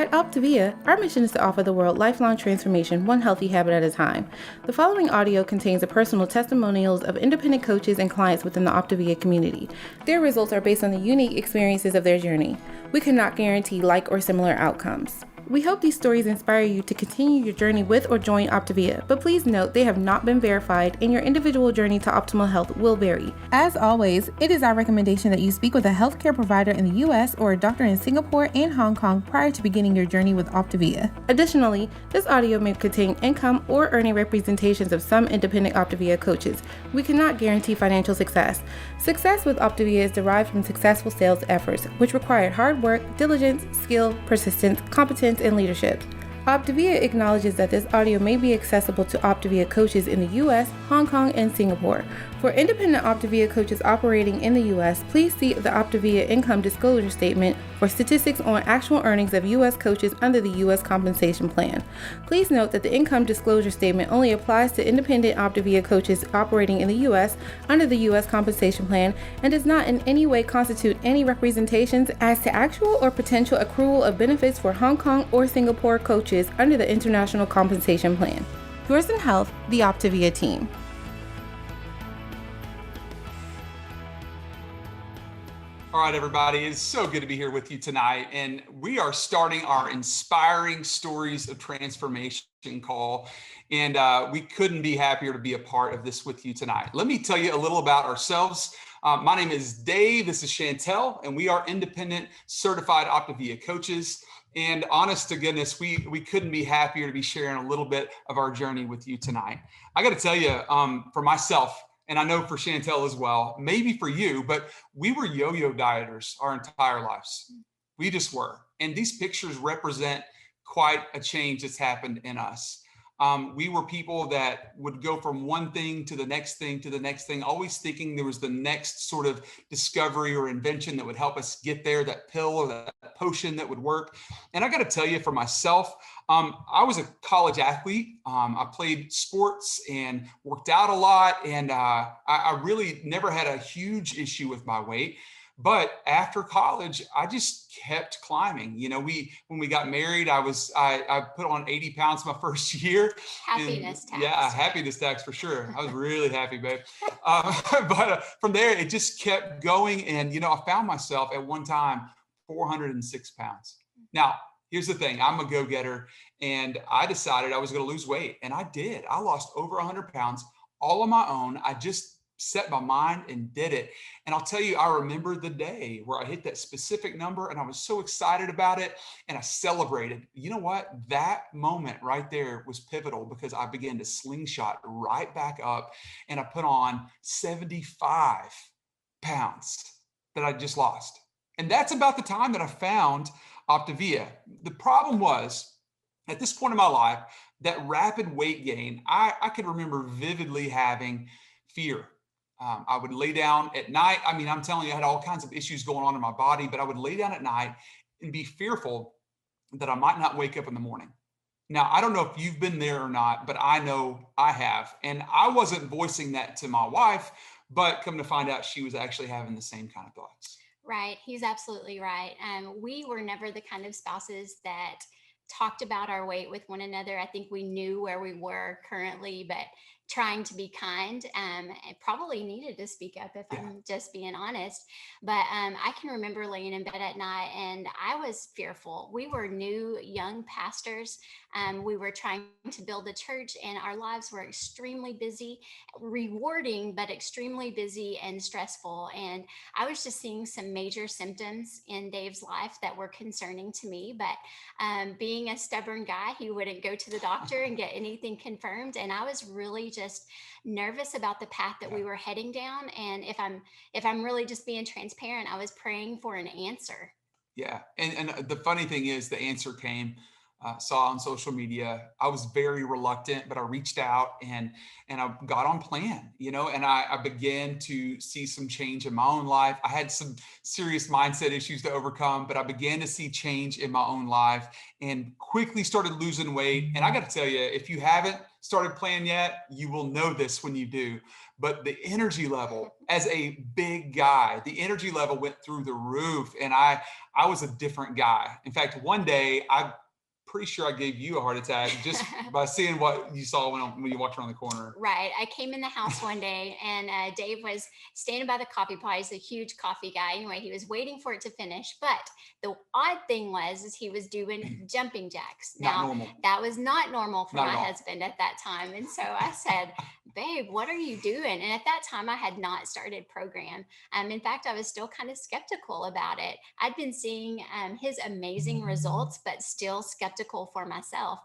At Optavia, our mission is to offer the world lifelong transformation, one healthy habit at a time. The following audio contains the personal testimonials of independent coaches and clients within the Optavia community. Their results are based on the unique experiences of their journey. We cannot guarantee like or similar outcomes. We hope these stories inspire you to continue your journey with or join Optavia, but please note they have not been verified and your individual journey to optimal health will vary. As always, it is our recommendation that you speak with a healthcare provider in the US or a doctor in Singapore and Hong Kong prior to beginning your journey with Optavia. Additionally, this audio may contain income or earning representations of some independent Optavia coaches. We cannot guarantee financial success. Success with Optavia is derived from successful sales efforts, which require hard work, diligence, skill, persistence, competence, and leadership. Optavia acknowledges that this audio may be accessible to Optavia coaches in the US, Hong Kong, and Singapore. For independent Optavia coaches operating in the US, please see the Optavia Income Disclosure Statement for statistics on actual earnings of US coaches under the US Compensation Plan. Please note that the Income Disclosure Statement only applies to independent Optavia coaches operating in the US under the US Compensation Plan and does not in any way constitute any representations as to actual or potential accrual of benefits for Hong Kong or Singapore coaches under the International Compensation Plan. Yours in Health, the Optavia team. All right, everybody, it's so good to be here with you tonight. And we are starting our Inspiring Stories of Transformation call. And we couldn't be happier to be a part of this with you tonight. Let me tell you a little about ourselves. My name is Dave, this is Chantelle, and we are independent certified Optavia coaches. And honest to goodness, we couldn't be happier to be sharing a little bit of our journey with you tonight. I got to tell you, for myself, and I know for Chantelle as well, maybe for you, but we were yo-yo dieters our entire lives. We just were. And these pictures represent quite a change that's happened in us. We were people that would go from one thing to the next thing to the next thing, always thinking there was the next sort of discovery or invention that would help us get there, that pill or that potion that would work. And I got to tell you, for myself, I was a college athlete. I played sports and worked out a lot. And I really never had a huge issue with my weight. But after college, I just kept climbing. You know, when we got married, I put on 80 pounds my first year. Happiness tax. Yeah, happiness tax for sure. I was really happy, babe. But from there, it just kept going. And, you know, I found myself at one time 406 pounds. Now, here's the thing. I'm a go-getter, and I decided I was going to lose weight. And I did. I lost over 100 pounds all on my own. I just set my mind and did it. And I'll tell you, I remember the day where I hit that specific number and I was so excited about it and I celebrated. You know what? That moment right there was pivotal because I began to slingshot right back up and I put on 75 pounds that I just lost. And that's about the time that I found Optavia. The problem was, at this point in my life, that rapid weight gain, I could remember vividly having fear. I would lay down at night. I mean, I'm telling you, I had all kinds of issues going on in my body, but I would lay down at night and be fearful that I might not wake up in the morning. Now, I don't know if you've been there or not, but I know I have. And I wasn't voicing that to my wife, but come to find out she was actually having the same kind of thoughts. Right. He's absolutely right. We were never the kind of spouses that talked about our weight with one another. I think we knew where we were currently, but trying to be kind, and probably needed to speak up if I'm just being honest. But I can remember laying in bed at night and I was fearful. We were new, young pastors. We were trying to build a church and our lives were extremely busy, rewarding, but extremely busy and stressful. And I was just seeing some major symptoms in Dave's life that were concerning to me. But being a stubborn guy, he wouldn't go to the doctor and get anything confirmed. And I was really just nervous about the path that we were heading down. And if I'm really just being transparent, I was praying for an answer. Yeah. And the funny thing is the answer came. Saw on social media. I was very reluctant, but I reached out and I got on plan, you know, and I began to see some change in my own life. I had some serious mindset issues to overcome, but I began to see change in my own life and quickly started losing weight. And I got to tell you, if you haven't, started playing yet, you will know this when you do. But the energy level, as a big guy, the energy level went through the roof, and I was a different guy. In fact, one day I'm pretty sure I gave you a heart attack just by seeing what you saw when you walked around the corner. Right. I came in the house one day and Dave was standing by the coffee pot. He's a huge coffee guy. Anyway, he was waiting for it to finish. But the odd thing is he was doing jumping jacks. Not Now, normal. that was not normal for Not my at all. husband at that time. And so I said, babe, what are you doing? And at that time, I had not started program. In fact, I was still kind of skeptical about it. I'd been seeing his amazing results, but still skeptical for myself.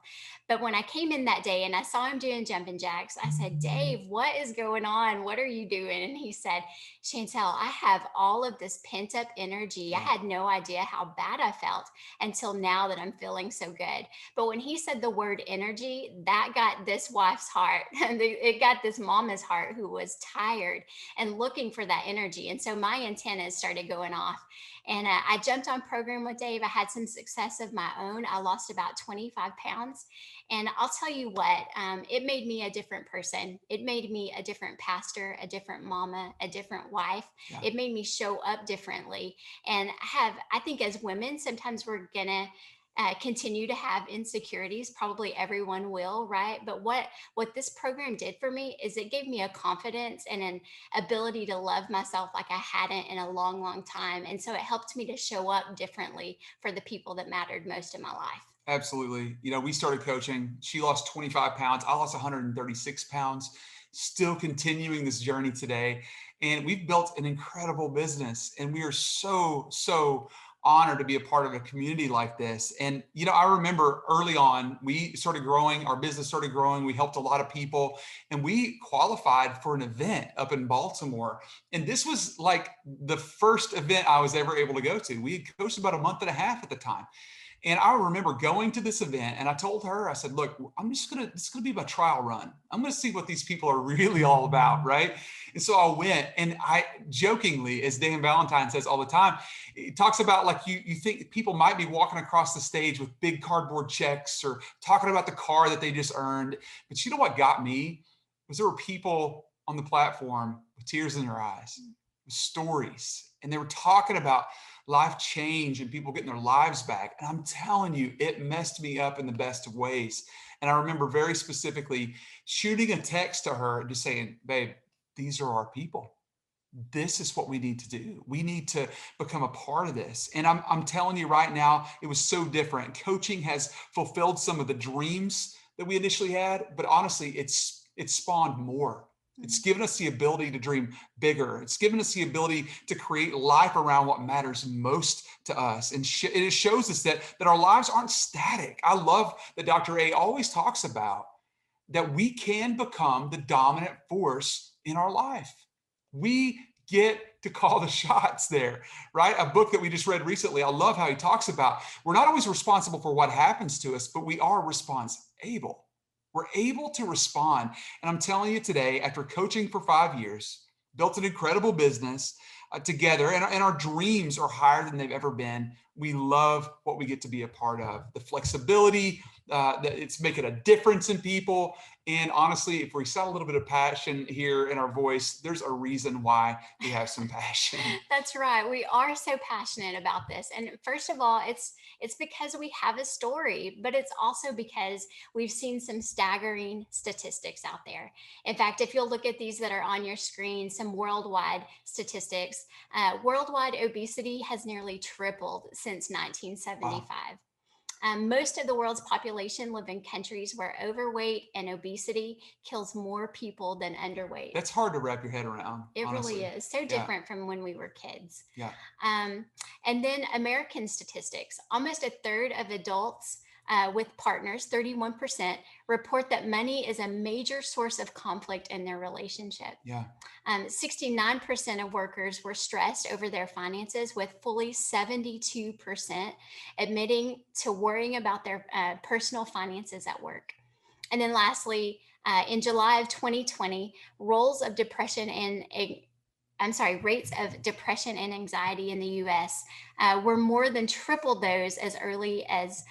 But when I came in that day and I saw him doing jumping jacks, I said, Dave, what is going on? What are you doing? And he said, Chantelle, I have all of this pent up energy. I had no idea how bad I felt until now that I'm feeling so good. But when he said the word energy, that got this wife's heart. It got this mama's heart who was tired and looking for that energy. And so my antennas started going off. And I jumped on program with Dave. I had some success of my own. I lost about 25 pounds. And I'll tell you what, it made me a different person. It made me a different pastor, a different mama, a different wife. Yeah. It made me show up differently. And I think as women, sometimes we're going to continue to have insecurities. Probably everyone will, right? But what this program did for me is it gave me a confidence and an ability to love myself like I hadn't in a long, long time. And so it helped me to show up differently for the people that mattered most in my life. Absolutely. We started coaching. She lost 25 pounds. I lost 136 pounds, still continuing this journey today. And we've built an incredible business. And we are so, so honored to be a part of a community like this. And, I remember early on, we started growing, our business started growing. We helped a lot of people, and we qualified for an event up in Baltimore. And this was like the first event I was ever able to go to. We had coached about a month and a half at the time. And I remember going to this event, and I told her, I said, look, it's going to be my trial run. I'm going to see what these people are really all about, right? And so I went, and I jokingly, as Dan Valentine says all the time, he talks about like you think people might be walking across the stage with big cardboard checks or talking about the car that they just earned. But you know what got me? Was there were people on the platform with tears in their eyes, with stories, and they were talking about life change and people getting their lives back. And I'm telling you, it messed me up in the best of ways. And I remember very specifically shooting a text to her and just saying, babe, these are our people. This is what we need to do. We need to become a part of this. And I'm telling you right now, it was so different. Coaching has fulfilled some of the dreams that we initially had, but honestly, it's spawned more. It's given us the ability to dream bigger. It's given us the ability to create life around what matters most to us. And it shows us that our lives aren't static. I love that Dr. A always talks about that we can become the dominant force in our life. We get to call the shots there, right? A book that we just read recently, I love how he talks about we're not always responsible for what happens to us, but we are responsible. We're able to respond. And I'm telling you today, after coaching for 5 years, built an incredible business together, and our dreams are higher than they've ever been. We love what we get to be a part of. The flexibility, that it's making a difference in people. And honestly, if we saw a little bit of passion here in our voice, there's a reason why we have some passion. That's right. We are so passionate about this. And first of all, it's because we have a story, but it's also because we've seen some staggering statistics out there. In fact, if you'll look at these that are on your screen, some worldwide statistics, worldwide obesity has nearly tripled since 1975. Wow. Most of the world's population live in countries where overweight and obesity kills more people than underweight. That's hard to wrap your head around. It honestly. really is. So different from when we were kids. Yeah. And then American statistics. Almost a third of adults with partners, 31%, report that money is a major source of conflict in their relationship. Yeah. 69% of workers were stressed over their finances, with fully 72% admitting to worrying about their personal finances at work. And then lastly, in July of 2020, rates of depression and anxiety in the U.S. Were more than triple those as early as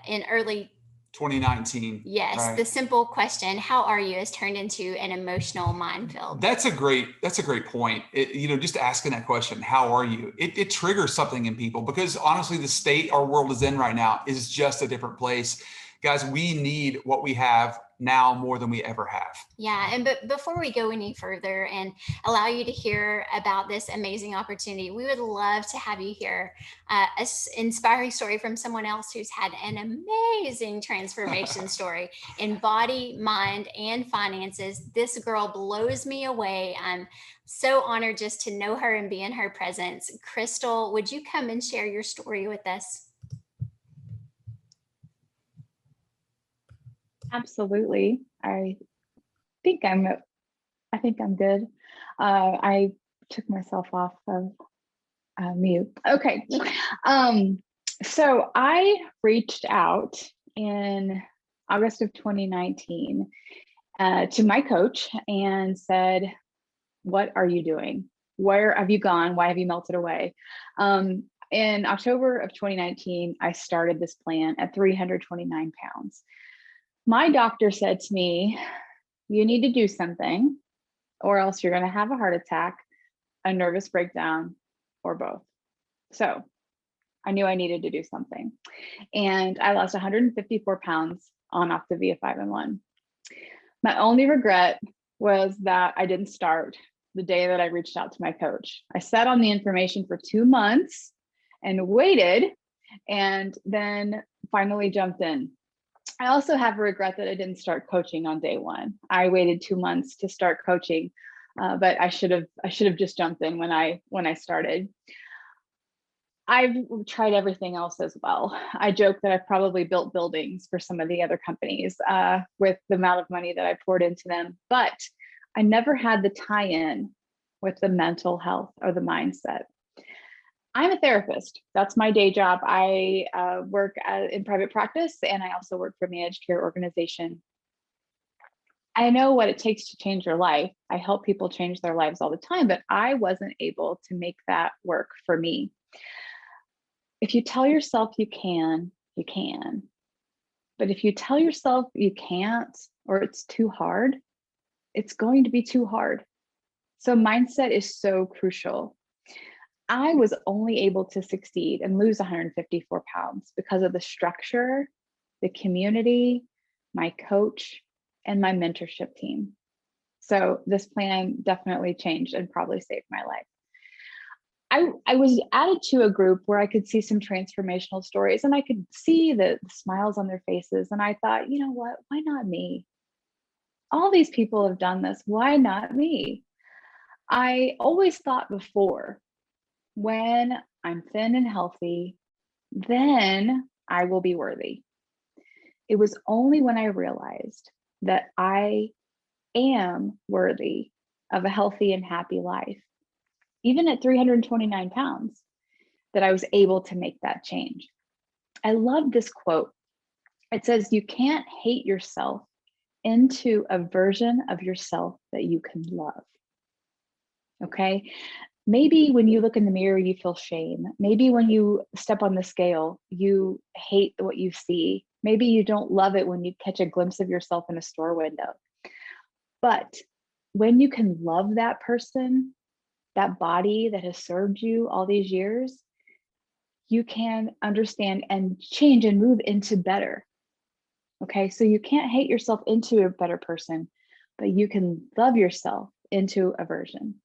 in early 2019. Yes, Right. the simple question, how are you, has turned into an emotional minefield. That's a great point. Just asking that question, how are you? It triggers something in people, because honestly, the state our world is in right now is just a different place. Guys, we need what we have now more than we ever have. Yeah, and but before we go any further and allow you to hear about this amazing opportunity, we would love to have you hear inspiring story from someone else who's had an amazing transformation story in body, mind, and finances. This girl blows me away. I'm so honored just to know her and be in her presence. Krystal, would you come and share your story with us? Absolutely. think I'm I think I'm good. I took myself off of mute. Okay. So I reached out in August of 2019 to my coach and said, "What are you doing? Where have you gone? Why have you melted away?" In October of 2019, I started this plan at 329 pounds. My doctor said to me, "You need to do something, or else you're going to have a heart attack, a nervous breakdown, or both." So I knew I needed to do something. And I lost 154 pounds on Optavia 5-in-1. My only regret was that I didn't start the day that I reached out to my coach. I sat on the information for 2 months and waited, and then finally jumped in. I also have a regret that I didn't start coaching on day one. I waited 2 months to start coaching, but I should have just jumped in when I started. I've tried everything else as well. I joke that I've probably built buildings for some of the other companies with the amount of money that I poured into them, but I never had the tie-in with the mental health or the mindset. I'm a therapist. That's my day job. I work in private practice, and I also work for a managed care organization. I know what it takes to change your life. I help people change their lives all the time, but I wasn't able to make that work for me. If you tell yourself you can, you can. But if you tell yourself you can't, or it's too hard, it's going to be too hard. So mindset is so crucial. I was only able to succeed and lose 154 pounds because of the structure, the community, my coach, and my mentorship team. So this plan definitely changed and probably saved my life. I was added to a group where I could see some transformational stories, and I could see the smiles on their faces. And I thought, you know what? Why not me? All these people have done this. Why not me? I always thought before, when I'm thin and healthy, then I will be worthy. It was only when I realized that I am worthy of a healthy and happy life, even at 329 pounds, that I was able to make that change. I love this quote. It says, "You can't hate yourself into a version of yourself that you can love." Okay. Maybe when you look in the mirror, you feel shame. Maybe when you step on the scale, you hate what you see. Maybe you don't love it when you catch a glimpse of yourself in a store window. But when you can love that person, that body that has served you all these years, you can understand and change and move into better. Okay, so you can't hate yourself into a better person, but you can love yourself into a version.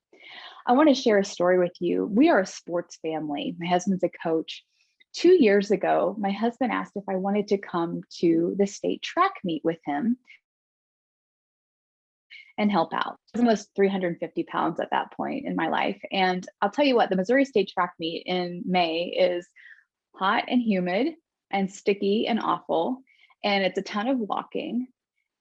I want to share a story with you. We are a sports family. My husband's a coach. 2 years ago, my husband asked if I wanted to come to the state track meet with him and help out. I was almost 350 pounds at that point in my life. And I'll tell you what, the Missouri State track meet in May is hot and humid and sticky and awful. And it's a ton of walking.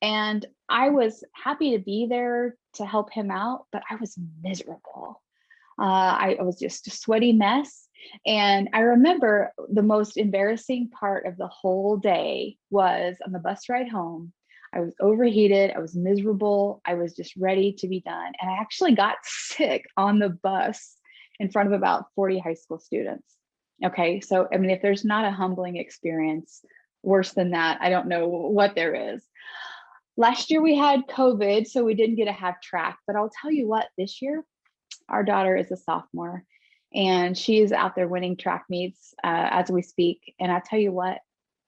And I was happy to be there to help him out, but I was miserable. I was just a sweaty mess. And I remember the most embarrassing part of the whole day was on the bus ride home. I was overheated. I was miserable. I was just ready to be done. And I actually got sick on the bus in front of about 40 high school students. Okay. So, I mean, if there's not a humbling experience, worse than that, I don't know what there is. Last year we had COVID, so we didn't get to have track, but I'll tell you what, this year, our daughter is a sophomore and she is out there winning track meets as we speak. And I tell you what,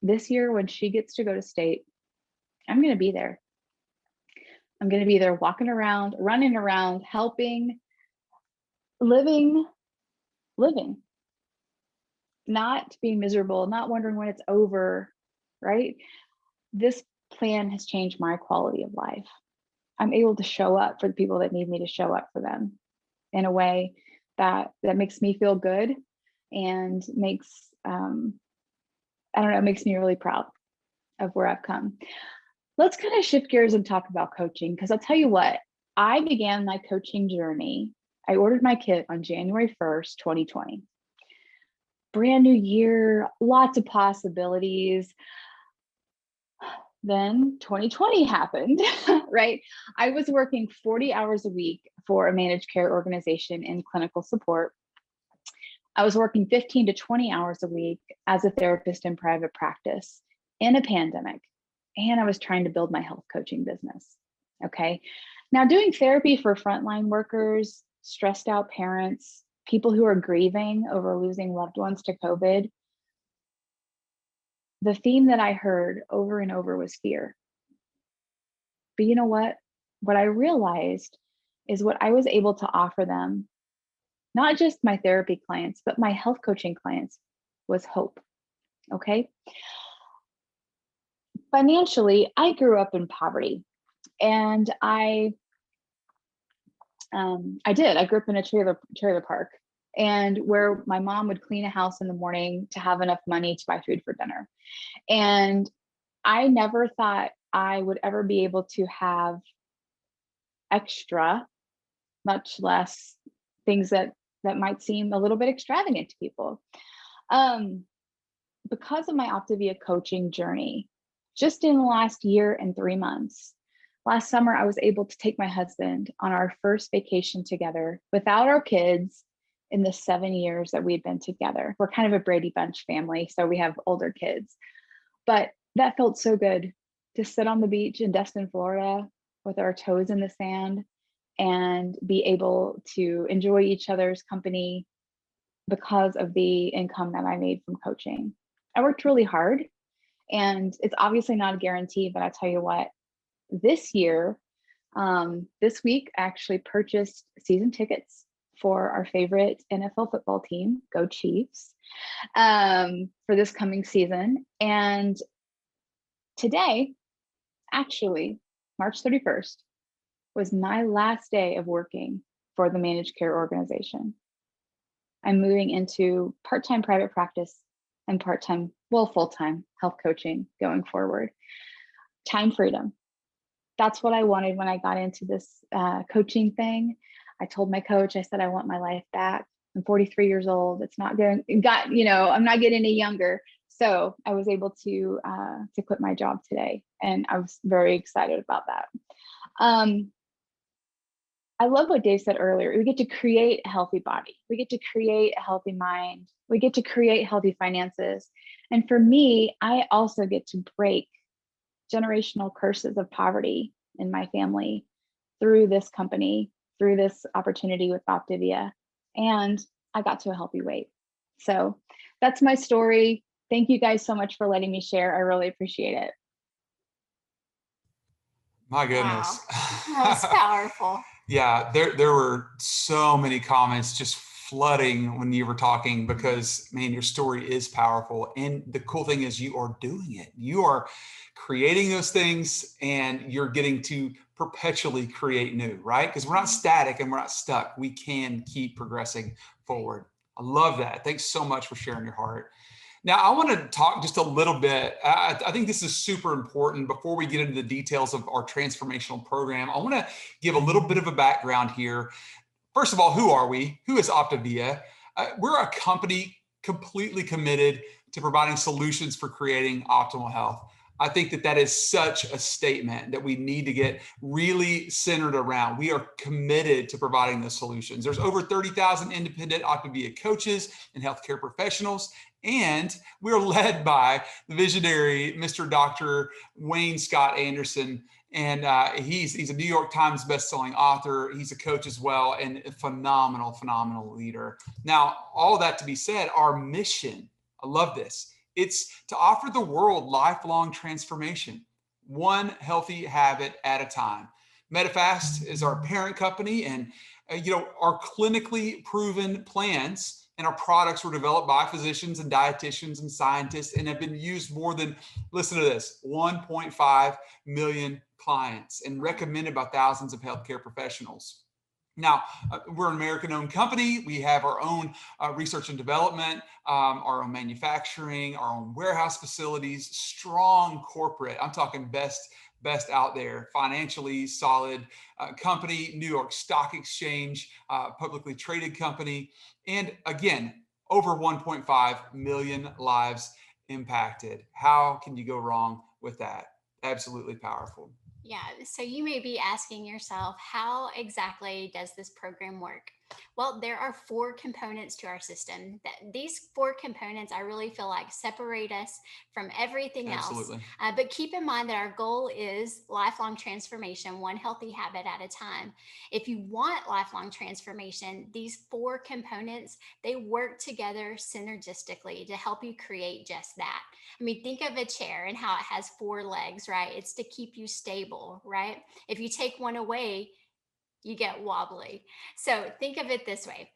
this year when she gets to go to state, I'm going to be there. I'm going to be there walking around, running around, helping, living, not being miserable, not wondering when it's over, right? This plan has changed my quality of life. I'm able to show up for the people that need me to show up for them in a way that makes me feel good and makes, I don't know, it makes me really proud of where I've come. Let's kind of shift gears and talk about coaching, because I'll tell you what, I began my coaching journey. I ordered my kit on January 1st, 2020. Brand new year, lots of possibilities. Then 2020 happened, right? I was working 40 hours a week for a managed care organization in clinical support. I was working 15 to 20 hours a week as a therapist in private practice in a pandemic. And I was trying to build my health coaching business. Okay. Now, doing therapy for frontline workers, stressed out parents, people who are grieving over losing loved ones to COVID, the theme that I heard over and over was fear. But you know what? What I realized is what I was able to offer them, not just my therapy clients, but my health coaching clients, was hope. Okay. Financially, I grew up in poverty, and I grew up in a trailer park, and where my mom would clean a house in the morning to have enough money to buy food for dinner. And I never thought I would ever be able to have extra, much less things that might seem a little bit extravagant to people. Because of my Optavia coaching journey, just in the last year and 3 months, last summer, I was able to take my husband on our first vacation together without our kids in the 7 years that we've been together. We're kind of a Brady Bunch family, so we have older kids. But that felt so good to sit on the beach in Destin, Florida, with our toes in the sand and be able to enjoy each other's company because of the income that I made from coaching. I worked really hard, and it's obviously not a guarantee, but I tell you what, this year, this week, I actually purchased season tickets for our favorite NFL football team, Go Chiefs, for this coming season. And today, actually, March 31st, was my last day of working for the managed care organization. I'm moving into part-time private practice and part-time, well, full-time health coaching going forward. Time freedom. That's what I wanted when I got into this coaching thing. I told my coach, I said, I want my life back. I'm 43 years old. It's not going, I'm not getting any younger. So I was able to quit my job today, and I was very excited about that. I love what Dave said earlier. We get to create a healthy body. We get to create a healthy mind. We get to create healthy finances. And for me, I also get to break generational curses of poverty in my family through this company, through this opportunity with Optavia. And I got to a healthy weight. So that's my story. Thank you guys so much for letting me share. I really appreciate it. My goodness. Wow. That was powerful. Yeah, there were so many comments just flooding when you were talking, because man, your story is powerful. And the cool thing is you are doing it. You are creating those things, and you're getting to perpetually create new, right? Because we're not static and we're not stuck. We can keep progressing forward. I love that. Thanks so much for sharing your heart. Now, I want to talk just a little bit. I think this is super important. Before we get into the details of our transformational program, I want to give a little bit of a background here. First of all, who are we? Who is Optavia? We're a company completely committed to providing solutions for creating optimal health. I think that is such a statement that we need to get really centered around. We are committed to providing those solutions. There's over 30,000 independent Optavia coaches and healthcare professionals, And we're led by the visionary Mr. Dr. Wayne Scott Anderson. And he's a New York Times bestselling author. He's a coach as well, and a phenomenal leader. Now, all that to be said, our mission, I love this. It's to offer the world lifelong transformation, one healthy habit at a time. Medifast is our parent company, and our clinically proven plans and our products were developed by physicians and dietitians and scientists and have been used more than, listen to this, 1.5 million clients and recommended by thousands of healthcare professionals. Now, we're an American-owned company. We have our own research and development, our own manufacturing, our own warehouse facilities, strong corporate. I'm talking best out there, financially solid company, New York Stock Exchange, publicly traded company. And again, over 1.5 million lives impacted. How can you go wrong with that? Absolutely powerful. Yeah, so you may be asking yourself, how exactly does this program work? Well, there are 4 components to our system. These 4 components, I really feel like, separate us from everything else. Absolutely. But keep in mind that our goal is lifelong transformation, one healthy habit at a time. If you want lifelong transformation, these 4 components, they work together synergistically to help you create just that. I mean, think of a chair and how it has 4 legs, right? It's to keep you stable, right? If you take one away, you get wobbly. So think of it this way.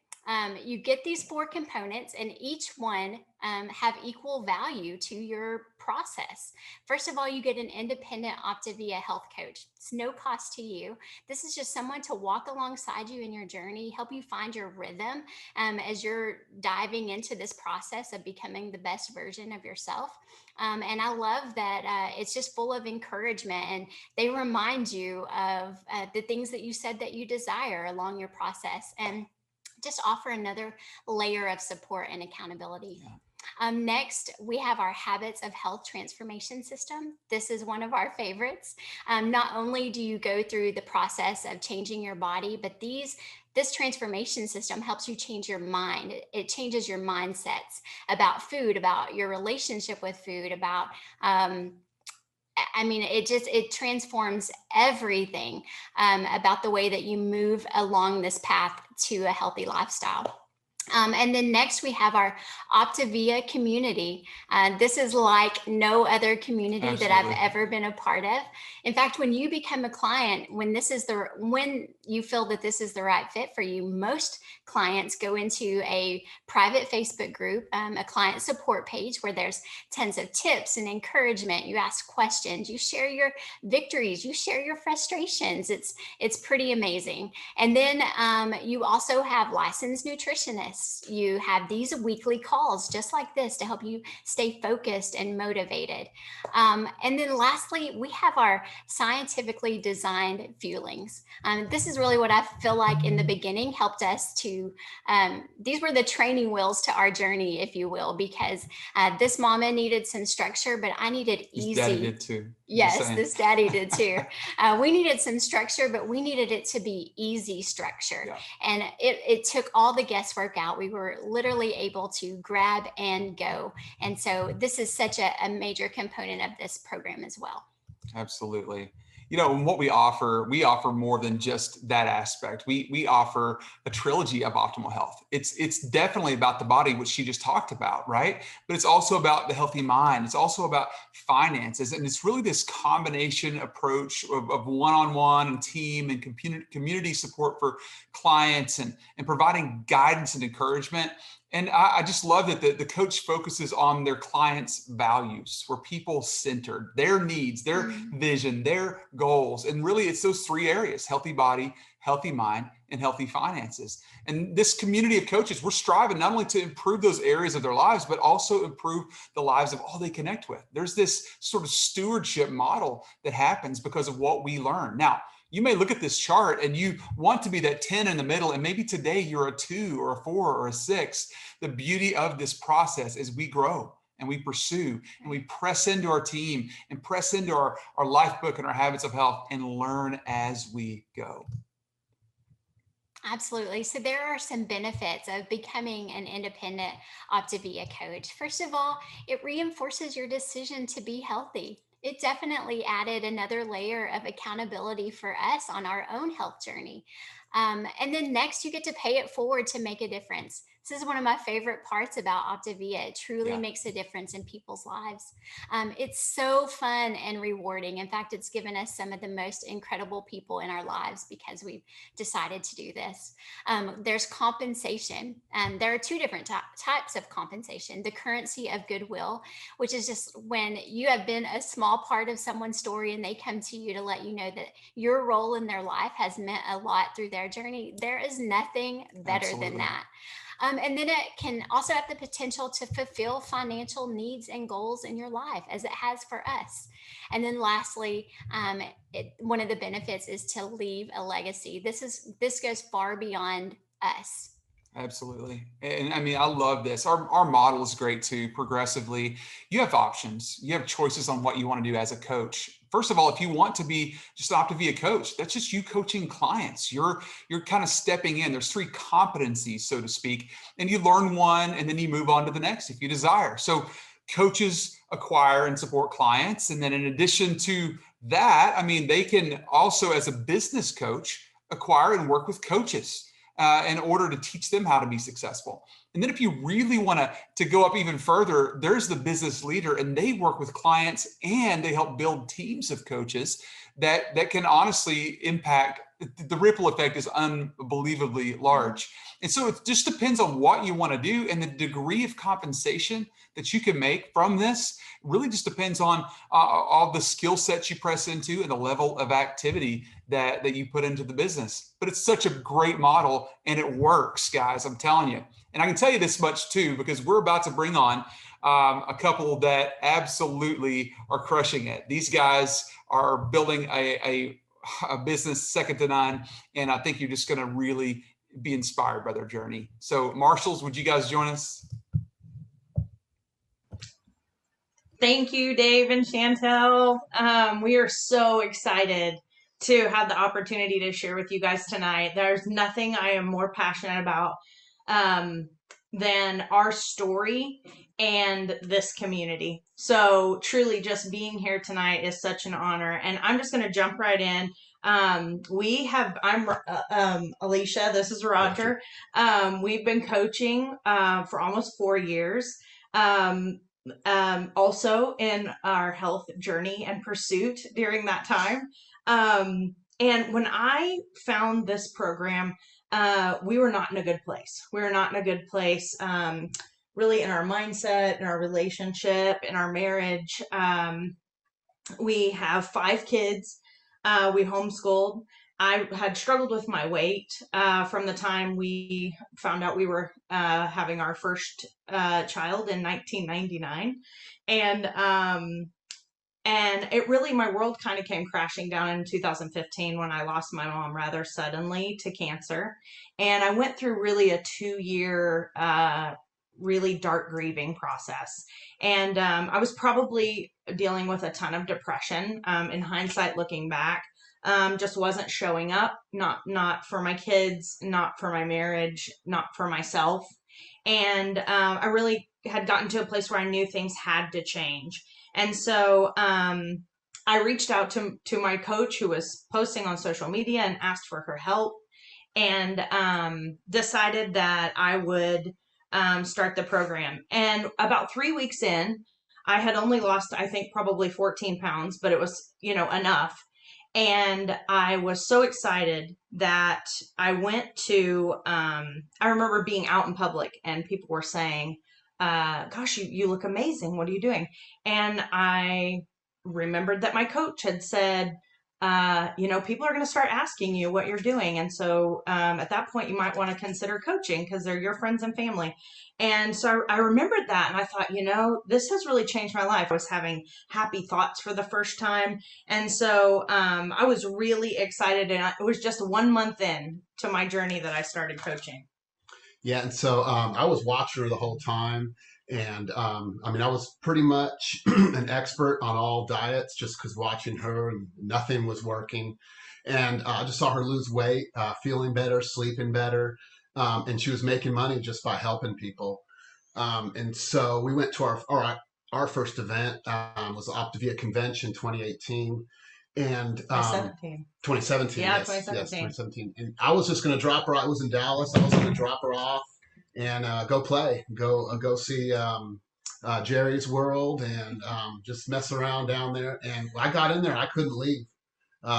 You get these 4 components, and each one have equal value to your process. First of all, you get an independent Optavia health coach. It's no cost to you. This is just someone to walk alongside you in your journey, help you find your rhythm as you're diving into this process of becoming the best version of yourself. And I love that it's just full of encouragement, and they remind you of the things that you said that you desire along your process, and just offer another layer of support and accountability. Yeah. Next, we have our Habits of Health Transformation System. This is one of our favorites. Not only do you go through the process of changing your body, but this transformation system helps you change your mind. It changes your mindsets about food, about your relationship with food, about it transforms everything about the way that you move along this path to a healthy lifestyle. And then next we have our Optavia community. This is like no other community Absolutely. that I've ever been a part of. In fact, when you become a client, when you feel that this is the right fit for you, most clients go into a private Facebook group, a client support page where there's tons of tips and encouragement. You ask questions, you share your victories, you share your frustrations. It's pretty amazing. And then you also have licensed nutritionists. You have these weekly calls just like this to help you stay focused and motivated. And then lastly, we have our scientifically designed fuelings. This is really what I feel like in the beginning helped us to, these were the training wheels to our journey, if you will, because this mama needed some structure, but I needed easy. His daddy did too. Yes, this daddy did too. We needed some structure, but we needed it to be easy structure. Yeah. And it took all the guesswork out. We were literally able to grab and go. And so this is such a major component of this program as well. Absolutely. And what we offer more than just that aspect. We offer a trilogy of optimal health. It's definitely about the body, which she just talked about, right? But it's also about the healthy mind. It's also about finances. And it's really this combination approach of one-on-one and team and community support for clients and providing guidance and encouragement. And I just love that the coach focuses on their clients' values. We're people centered, their needs, their vision, their goals. And really it's those 3 areas: healthy body, healthy mind, and healthy finances. And this community of coaches, we're striving not only to improve those areas of their lives, but also improve the lives of all they connect with. There's this sort of stewardship model that happens because of what we learn. Now, you may look at this chart and you want to be that 10 in the middle, and maybe today you're a 2 or a 4 or a 6. The beauty of this process is we grow and we pursue and we press into our team and press into our life book and our habits of health and learn as we go. Absolutely. So there are some benefits of becoming an independent Optavia coach. First of all, it reinforces your decision to be healthy. It definitely added another layer of accountability for us on our own health journey. And then next, you get to pay it forward to make a difference. This is one of my favorite parts about Optavia. It truly Yeah. makes a difference in people's lives. It's so fun and rewarding. In fact, it's given us some of the most incredible people in our lives because we've decided to do this. There's compensation. There are two different types of compensation: the currency of goodwill, which is just when you have been a small part of someone's story and they come to you to let you know that your role in their life has meant a lot through their journey. There is nothing better than Absolutely. that. And then it can also have the potential to fulfill financial needs and goals in your life, as it has for us. And then lastly, one of the benefits is to leave a legacy. This goes far beyond us. Absolutely. And I mean, I love this. Our model is great too. Progressively, you have options, you have choices on what you want to do as a coach. First of all, if you want to be just an Optavia coach, that's just you coaching clients. You're kind of stepping in. There's three competencies, so to speak, and you learn one and then you move on to the next if you desire. So coaches acquire and support clients. And then in addition to that, I mean, they can also, as a business coach, acquire and work with coaches in order to teach them how to be successful. And then if you really want to go up even further, there's the business leader, and they work with clients and they help build teams of coaches that can honestly impact. The ripple effect is unbelievably large. And so it just depends on what you want to do, and the degree of compensation that you can make from this really just depends on all the skill sets you press into and the level of activity that you put into the business. But it's such a great model, and it works, guys. I'm telling you. And I can tell you this much too, because we're about to bring on a couple that absolutely are crushing it. These guys are building a business second to none, and I think you're just going to really be inspired by their journey. So, Marshals, would you guys join us? Thank you, Dave and Chantelle. We are so excited to have the opportunity to share with you guys tonight. There's nothing I am more passionate about than our story and this community. So truly just being here tonight is such an honor. And I'm just going to jump right in. I'm Alicia. This is Roger. We've been coaching for almost 4 years. Also in our health journey and pursuit during that time. And when I found this program, we were not in a good place. We were not in a good place, really, in our mindset, in our relationship, in our marriage. We have 5 kids. We homeschooled. I had struggled with my weight from the time we found out we were having our first child in 1999. And it really, my world kind of came crashing down in 2015 when I lost my mom rather suddenly to cancer. And I went through really a 2-year, really dark grieving process. And I was probably dealing with a ton of depression. In hindsight, looking back, just wasn't showing up, not for my kids, not for my marriage, not for myself. And I really had gotten to a place where I knew things had to change. And so I reached out to my coach, who was posting on social media, and asked for her help, and decided that I would start the program. And about 3 weeks in, I had only lost, I think, probably 14 pounds, but it was, enough. And I was so excited that I went to, I remember being out in public and people were saying, gosh, you look amazing. What are you doing? And I remembered that my coach had said, people are going to start asking you what you're doing. And so at that point, you might want to consider coaching because they're your friends and family. And so I remembered that. And I thought, this has really changed my life. I was having happy thoughts for the first time. And so I was really excited. And it was just 1 month in to my journey that I started coaching. Yeah, and so I was watching her the whole time, and I was pretty much an expert on all diets just because watching her, and nothing was working. And I just saw her lose weight, feeling better, sleeping better. And she was making money just by helping people. And so we went to our first event, was the Optavia convention 2018. And 2017, Yeah, yes, 2017. 2017. And I was just going to drop her. I was in Dallas. I was going to drop her off and go play, go see Jerry's World, and just mess around down there. And I got in there, I couldn't leave.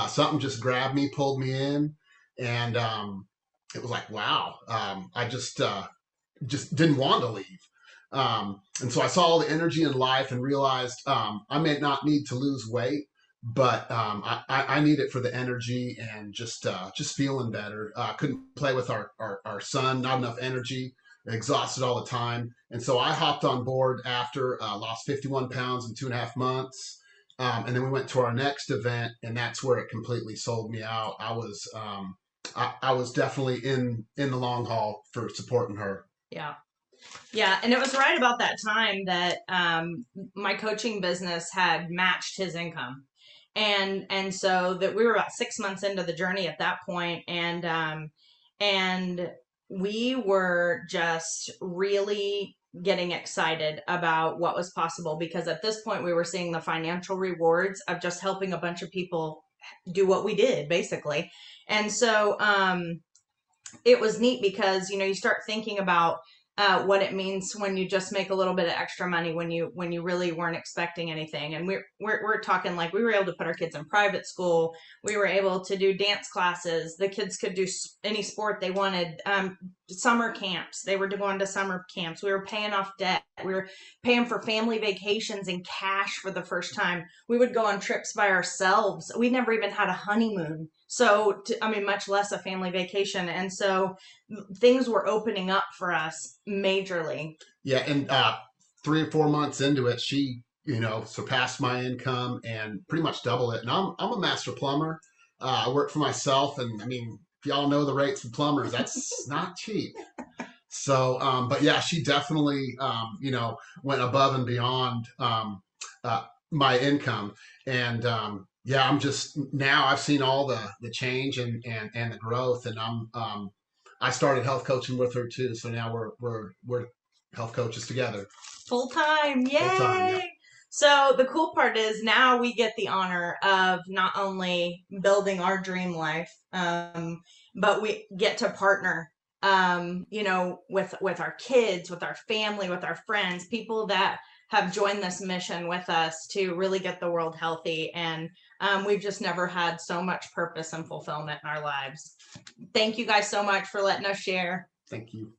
Something just grabbed me, pulled me in, and it was like, wow. I just didn't want to leave. And so I saw all the energy in life and realized I may not need to lose weight, but I need it for the energy and just feeling better. Couldn't play with our son, not enough energy, exhausted all the time. And so I hopped on board after, lost 51 pounds in 2.5 months. And then we went to our next event, and that's where it completely sold me out. I was definitely in the long haul for supporting her. Yeah. Yeah. And it was right about that time that my coaching business had matched his income. And so that we were about 6 months into the journey at that point, and we were just really getting excited about what was possible, because at this point we were seeing the financial rewards of just helping a bunch of people do what we did, basically. And so it was neat because, you start thinking about what it means when you just make a little bit of extra money when you really weren't expecting anything. And we're talking like we were able to put our kids in private school. We were able to do dance classes. The kids could do any sport they wanted. Summer camps. They were going to summer camps. We were paying off debt. We were paying for family vacations in cash for the first time. We would go on trips by ourselves. We never even had a honeymoon. So, much less a family vacation. And so things were opening up for us majorly. Yeah. And 3 or 4 months into it, she, surpassed my income and pretty much double it. And I'm a master plumber. I work for myself. And if y'all know the rates of plumbers, that's not cheap. So, but yeah, she definitely, went above and beyond my income. And yeah, now I've seen all the change and the growth, and I started health coaching with her too. So now we're health coaches together. Full time. Yay. Full time, yeah. So the cool part is now we get the honor of not only building our dream life, but we get to partner, with our kids, with our family, with our friends, people that have joined this mission with us to really get the world healthy. And we've just never had so much purpose and fulfillment in our lives. Thank you guys so much for letting us share. Thank you.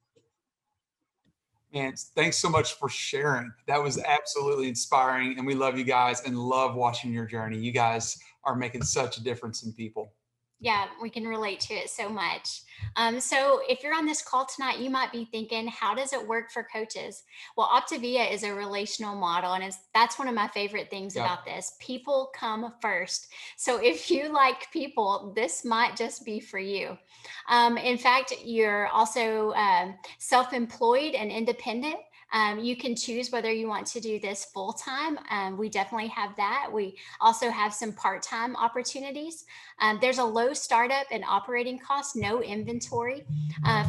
Man, thanks so much for sharing. That was absolutely inspiring. And we love you guys and love watching your journey. You guys are making such a difference in people. Yeah, we can relate to it so much. So if you're on this call tonight, you might be thinking, how does it work for coaches? Well, Optavia is a relational model, and that's one of my favorite things about this. People come first. So if you like people, this might just be for you. In fact, you're also self-employed and independent. You can choose whether you want to do this full time. We definitely have that. We also have some part-time opportunities. There's a low startup and operating costs, no inventory,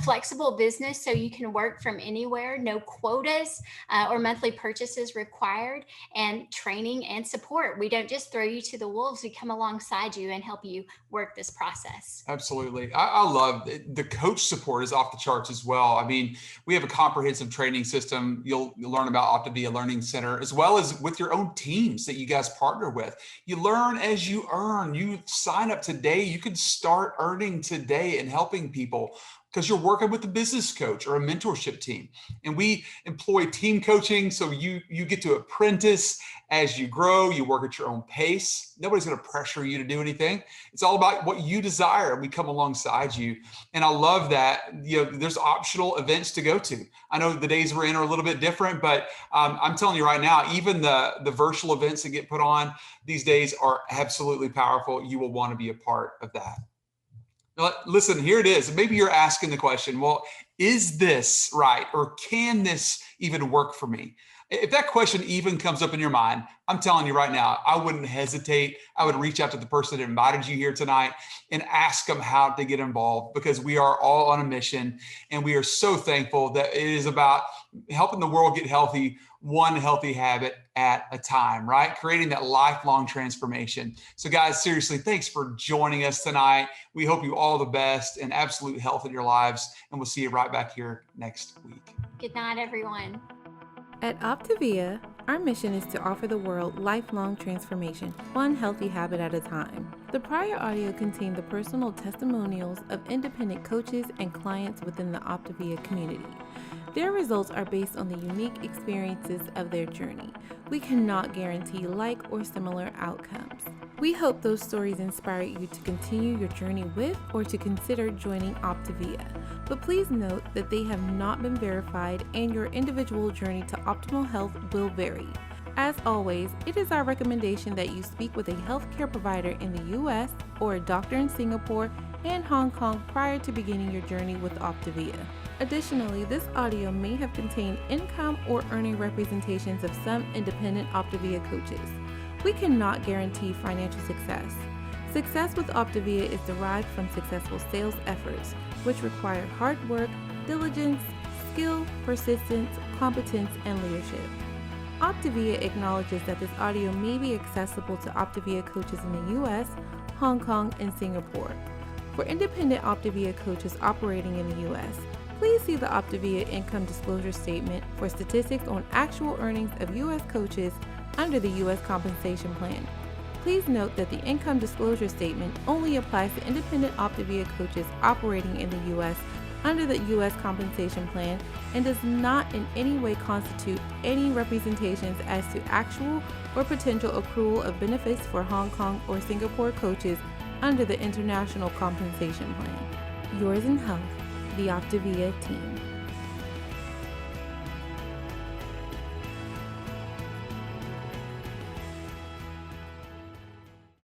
flexible business, so you can work from anywhere, no quotas or monthly purchases required, and training and support. We don't just throw you to the wolves. We come alongside you and help you work this process. Absolutely. I love the coach support is off the charts as well. We have a comprehensive training system. You'll learn about Optavia Learning Center, as well as with your own teams that you guys partner with. You learn as you earn. You sign up today. You can start earning today and helping people because you're working with a business coach or a mentorship team. And we employ team coaching. So you get to apprentice as you grow. You work at your own pace. Nobody's going to pressure you to do anything. It's all about what you desire. And we come alongside you. And I love that, there's optional events to go to. I know the days we're in are a little bit different, but I'm telling you right now, even the virtual events that get put on these days are absolutely powerful. You will want to be a part of that. Now, listen, here it is. Maybe you're asking the question, well, is this right? Or can this even work for me? If that question even comes up in your mind, I'm telling you right now, I wouldn't hesitate. I would reach out to the person that invited you here tonight and ask them how to get involved, because we are all on a mission, and we are so thankful that it is about helping the world get healthy, one healthy habit at a time, right? Creating that lifelong transformation. So guys, seriously, thanks for joining us tonight. We hope you all the best and absolute health in your lives, and we'll see you right back here next week. Good night, everyone. At Optavia, our mission is to offer the world lifelong transformation, one healthy habit at a time. The prior audio contained the personal testimonials of independent coaches and clients within the Optavia community. Their results are based on the unique experiences of their journey. We cannot guarantee like or similar outcomes. We hope those stories inspire you to continue your journey with or to consider joining Optavia. But please note that they have not been verified and your individual journey to optimal health will vary. As always, it is our recommendation that you speak with a healthcare provider in the US or a doctor in Singapore and Hong Kong prior to beginning your journey with Optavia. Additionally, this audio may have contained income or earning representations of some independent Optavia coaches. We cannot guarantee financial success. Success with Optavia is derived from successful sales efforts, which require hard work, diligence, skill, persistence, competence, and leadership. Optavia acknowledges that this audio may be accessible to Optavia coaches in the US, Hong Kong, and Singapore. For independent Optavia coaches operating in the US, please see the Optavia Income Disclosure Statement for statistics on actual earnings of U.S. coaches under the U.S. Compensation Plan. Please note that the Income Disclosure Statement only applies to independent Optavia coaches operating in the U.S. under the U.S. Compensation Plan and does not in any way constitute any representations as to actual or potential accrual of benefits for Hong Kong or Singapore coaches under the International Compensation Plan. Yours in health, the Optavia team.